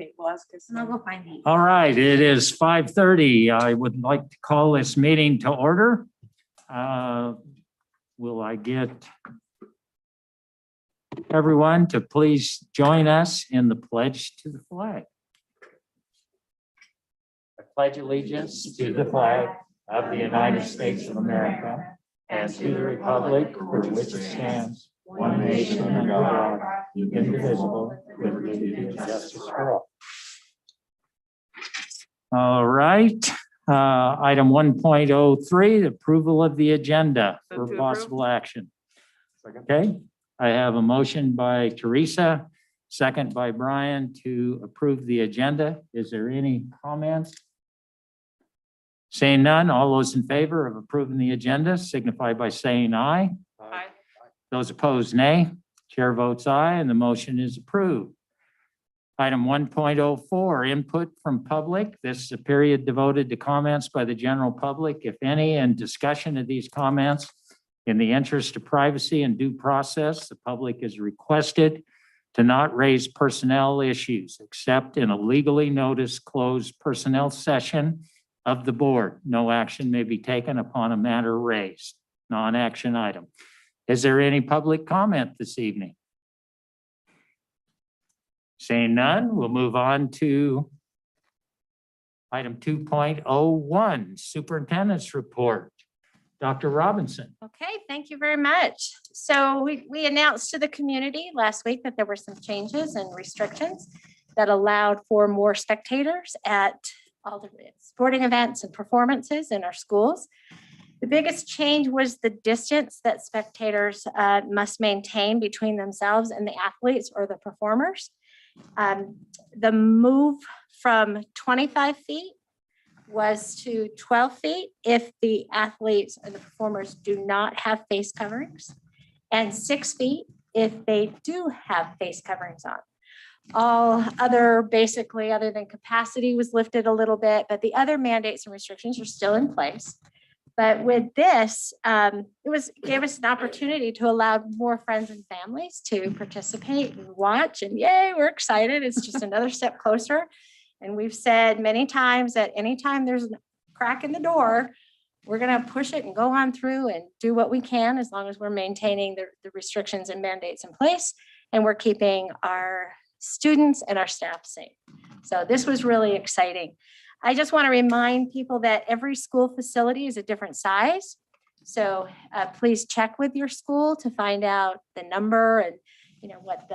it was because And I'll go find it. All right, it is 5:30. I would like to call this meeting to order. Will I get everyone to please join us in the pledge to the flag? I pledge allegiance to the flag of the United States of America and to the republic for which it stands, one nation under God, indivisible, with liberty and justice for all. All right, item 1.03, approval of the agenda Move for to approve. possible action. Okay, I have a motion by Teresa, second by Brian to approve the agenda. Is there any comments? Saying none, all those in favor of approving the agenda signify by saying aye. Aye. Those opposed, nay. Chair votes aye, and the motion is approved. Item 1.04, input from public. This is a period devoted to comments by the general public, if any, and discussion of these comments. In the interest of privacy and due process, the public is requested to not raise personnel issues except in a legally noticed closed personnel session of the board. No action may be taken upon a matter raised, non-action item. Is there any public comment this evening? Seeing none, we'll move on to item 2.01, superintendent's report. Dr. Robinson. Okay, thank you very much. So we announced to the community last week that there were some changes and restrictions that allowed for more spectators at all the sporting events and performances in our schools. The biggest change was the distance that spectators must maintain between themselves and the athletes or the performers. The move from 25 feet was to 12 feet if the athletes or the performers do not have face coverings, and 6 feet if they do have face coverings on. All other, basically, other than capacity was lifted a little bit, but the other mandates and restrictions are still in place. But with this, gave us an opportunity to allow more friends and families to participate and watch, and yay, we're excited. It's just another step closer. And we've said many times that anytime there's a crack in the door, we're going to push it and go on through and do what we can as long as we're maintaining the restrictions and mandates in place and we're keeping our students and our staff safe. So this was really exciting. I just want to remind people that every school facility is a different size. So please check with your school to find out the number and what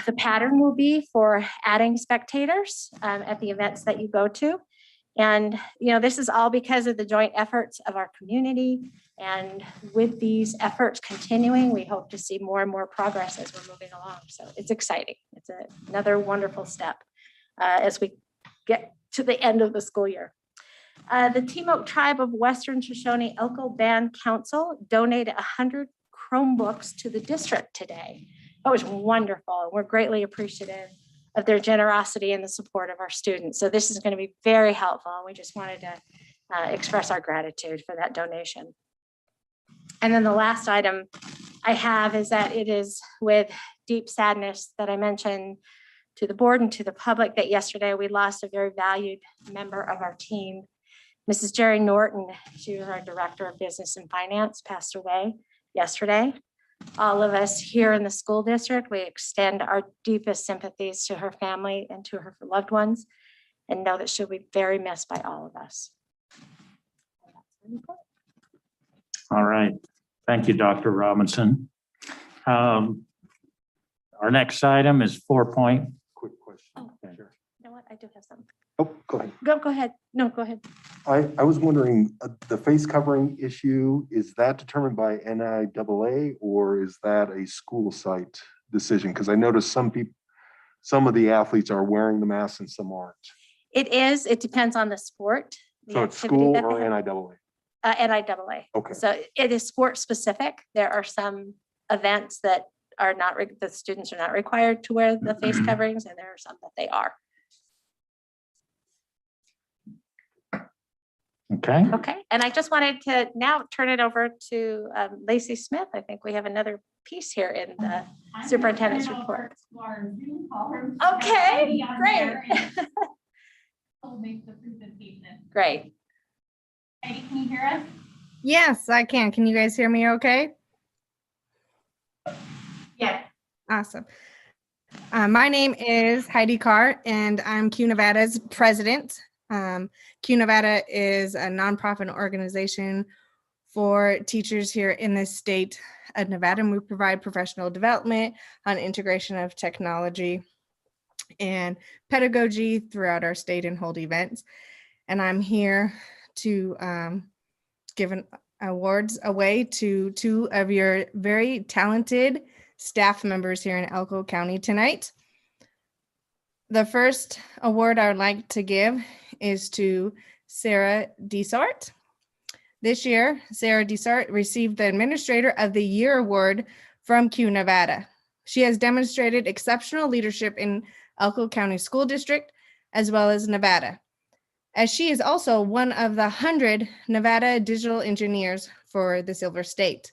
the pattern will be for adding spectators at the events that you go to. And, this is all because of the joint efforts of our community. And with these efforts continuing, we hope to see more and more progress as we're moving along. So it's exciting. It's another wonderful step as we get to the end of the school year. The Team Oak Tribe of Western Shoshone Elko Band Council donated 100 Chromebooks to the district today. It was wonderful, and we're greatly appreciative of their generosity and the support of our students. So this is going to be very helpful, and we just wanted to express our gratitude for that donation. And then the last item I have is that it is with deep sadness that I mentioned to the board and to the public that yesterday we lost a very valued member of our team. Mrs. Jerry Norton, she was our Director of Business and Finance, passed away yesterday. All of us here in the school district, we extend our deepest sympathies to her family and to her loved ones, and know that she'll be very missed by all of us. All right. Thank you, Dr. Robinson. Our next item is 4. Quick question. Oh, Sure. You know what? I do have something. Oh, go ahead. Go ahead. No, go ahead. I was wondering, the face covering issue, is that determined by NIAA or is that a school site decision? Because I noticed some of the athletes are wearing the mask and some aren't. It is. It depends on the sport. the So it's activity school that or they have. NIAA? NIAA. Okay. So it is sport specific. There are some events that are not, the students are not required to wear the face coverings, and there are some that they are. Okay. Okay, and I just wanted to now turn it over to Lacey Smith. I think we have another piece here in the superintendent's report. Oh, be on Great. there and I'll make the presentation. Great. Heidi, can you hear us? Yes, I can. Can you guys hear me okay? Yes. Awesome. My name is Heidi Carr, and I'm Q Nevada's president. Q Nevada is a nonprofit organization for teachers here in the state of Nevada, and we provide professional development on integration of technology and pedagogy throughout our state and hold events. And I'm here to give awards away to two of your very talented staff members here in Elko County tonight. The first award I would like to give is to Sarah Desart. This year, Sarah Desart received the Administrator of the Year Award from Q Nevada. She has demonstrated exceptional leadership in Elko County School District, as well as Nevada, as she is also one of the 100 Nevada digital engineers for the Silver State.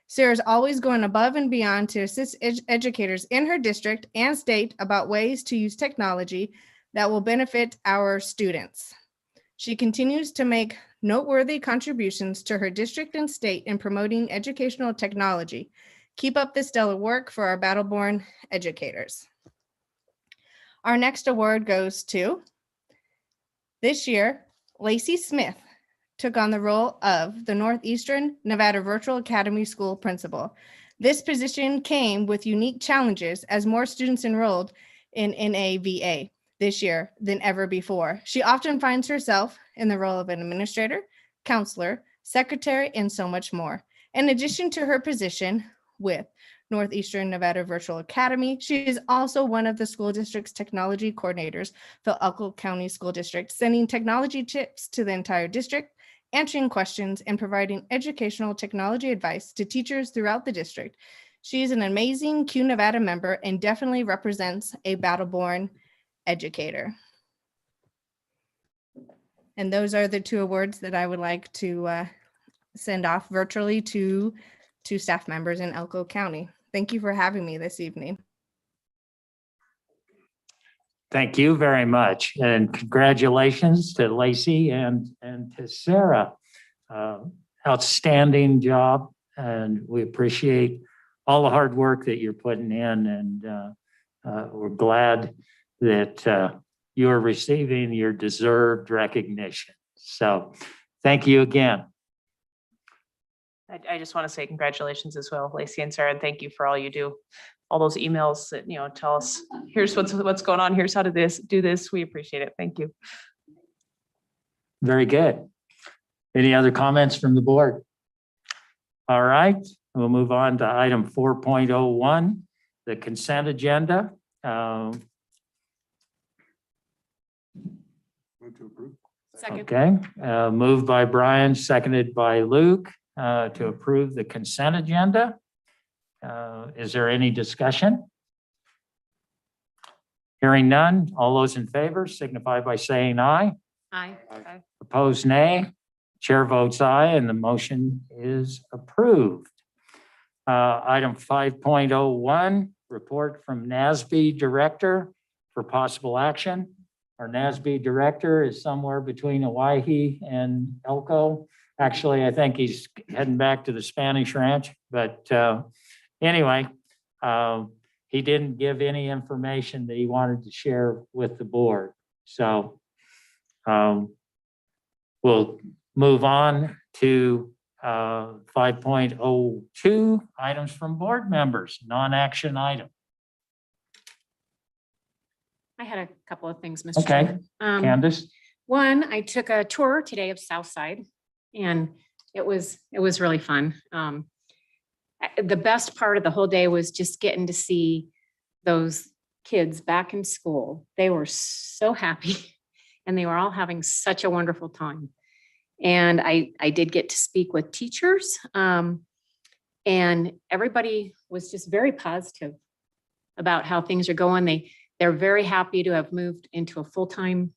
Sarah's always going above and beyond to assist educators in her district and state about ways to use technology that will benefit our students. She continues to make noteworthy contributions to her district and state in promoting educational technology. Keep up the stellar work for our battle-born educators. Our next award goes to, this year, Lacey Smith took on the role of the Northeastern Nevada Virtual Academy School Principal. This position came with unique challenges as more students enrolled in NAVA this year than ever before. She often finds herself in the role of an administrator, counselor, secretary, and so much more. In addition to her position with Northeastern Nevada Virtual Academy, she is also one of the school district's technology coordinators for Elko County School District, sending technology tips to the entire district, answering questions, and providing educational technology advice to teachers throughout the district. She is an amazing Q Nevada member and definitely represents a battle-born educator. And those are the two awards that I would like to send off virtually to staff members in Elko County. Thank you for having me this evening. Thank you very much. And congratulations to Lacey and to Sarah. Outstanding job. And we appreciate all the hard work that you're putting in. And we're glad that you're receiving your deserved recognition. So thank you again. I just want to say congratulations as well, Lacey and Sarah, and thank you for all you do. All those emails that, tell us, here's what's going on, here's how to do this. We appreciate it. Thank you. Very good. Any other comments from the board? All right, we'll move on to item 4.01, the consent agenda. Move to approve. Okay, moved by Brian, seconded by Luke to approve the consent agenda. Is there any discussion? Hearing none, all those in favor signify by saying aye. Aye. Opposed, nay. Chair votes aye, and the motion is approved. Item 5.01, report from NASB Director for possible action. Our NASB Director is somewhere between Hawaii and Elko. Actually, I think he's heading back to the Spanish Ranch, but anyway, he didn't give any information that he wanted to share with the board. So we'll move on to 5.02, items from board members, non-action item. I had a couple of things, Mr. Okay, Chairman. Candace? One, I took a tour today of Southside, and it was really fun. The best part of the whole day was just getting to see those kids back in school. They were so happy, and they were all having such a wonderful time. And I did get to speak with teachers, and everybody was just very positive about how things are going. They're very happy to have moved into a full-time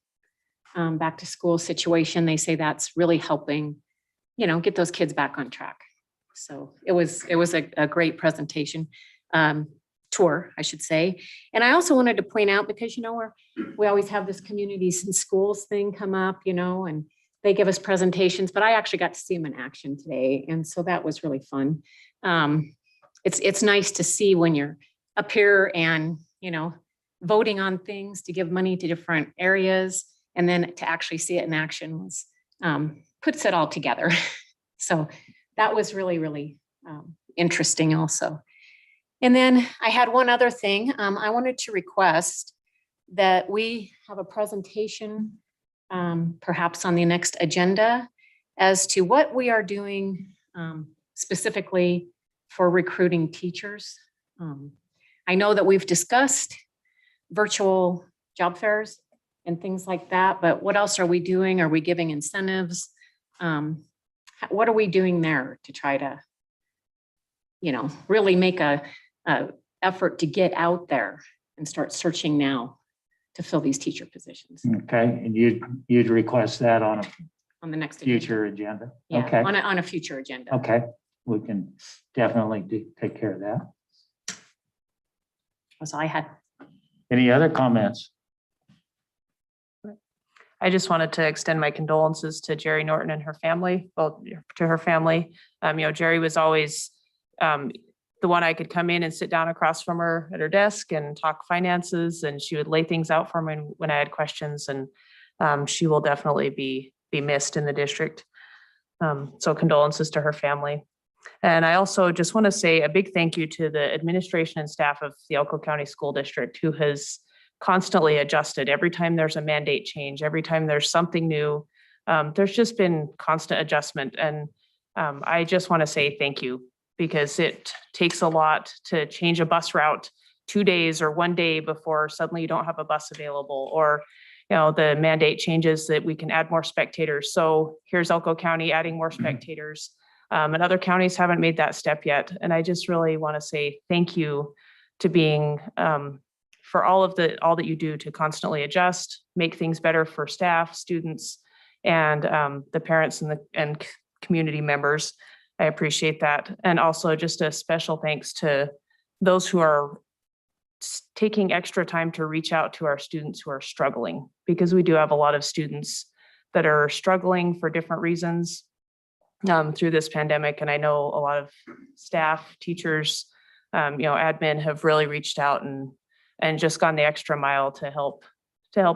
back to school situation. They say that's really helping, get those kids back on track. So it was a great presentation. tour, I should say. And I also wanted to point out, because, you know, we always have this communities and schools thing come up, you know, and they give us presentations, but I actually got to see them in action today. And so that was really fun. It's nice to see when you're up here and, you know, voting on things to give money to different areas, and then to actually see it in action was, puts it all together. So that was really, really interesting also. And then I had one other thing. I wanted to request that we have a presentation, perhaps on the next agenda, as to what we are doing specifically for recruiting teachers. I know that we've discussed virtual job fairs and things like that, but what else are we doing? Are we giving incentives? What are we doing there to try to, you know, really make a effort to get out there and start searching now to fill these teacher positions Okay, and you'd request that on a on the next agenda. future agenda? Yeah, Okay, on a future agenda. okay, we can definitely take care of that. That's all I had. Any other comments? I just wanted to extend my condolences to Jerry Norton and her family, both to her family. You know, Jerry was always the one I could come in and sit down across from her at her desk and talk finances, and she would lay things out for me when I had questions, and she will definitely be missed in the district. So condolences to her family. And I also just want to say a big thank you to the administration and staff of the Elko County School District, who has constantly adjusted every time there's a mandate change, every time there's something new. There's just been constant adjustment. And I just want to say thank you, because it takes a lot to change a bus route 2 days or 1 day before suddenly you don't have a bus available, or, you know, the mandate changes that we can add more spectators. So here's Elko County adding more spectators. And other counties haven't made that step yet. And I just really want to say thank you to being, for all that you do to constantly adjust, make things better for staff, students, and the parents and community members. I appreciate that. And also just a special thanks to those who are taking extra time to reach out to our students who are struggling, because we do have a lot of students that are struggling for different reasons through this pandemic. And I know a lot of staff, teachers, you know, admin have really reached out and just gone the extra mile to help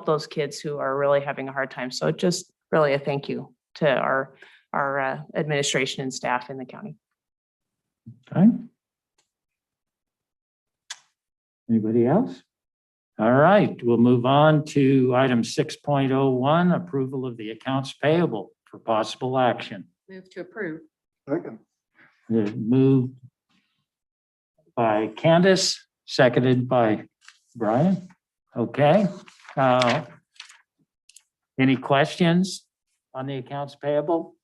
those kids who are really having a hard time. So just really a thank you to our administration and staff in the county. Okay. Anybody else? All right, we'll move on to item 6.01, approval of the accounts payable for possible action. Move to approve. Second. Moved by Candace, seconded by Brian. Okay. Any questions on the accounts payable?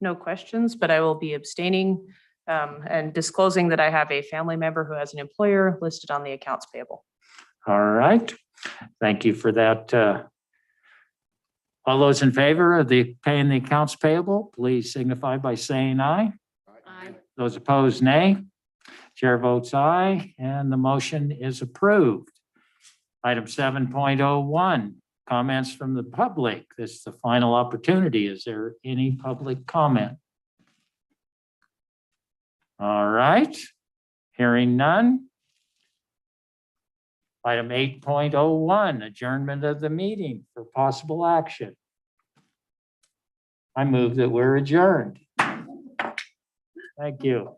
No questions, but I will be abstaining and disclosing that I have a family member who has an employer listed on the accounts payable. All right. Thank you for that. All those in favor of paying the accounts payable, please signify by saying aye. Aye. Those opposed, nay. Chair votes aye, and the motion is approved. Item 7.01, comments from the public. This is the final opportunity. Is there any public comment? All right, hearing none. Item 8.01, adjournment of the meeting for possible action. I move that we're adjourned. Thank you.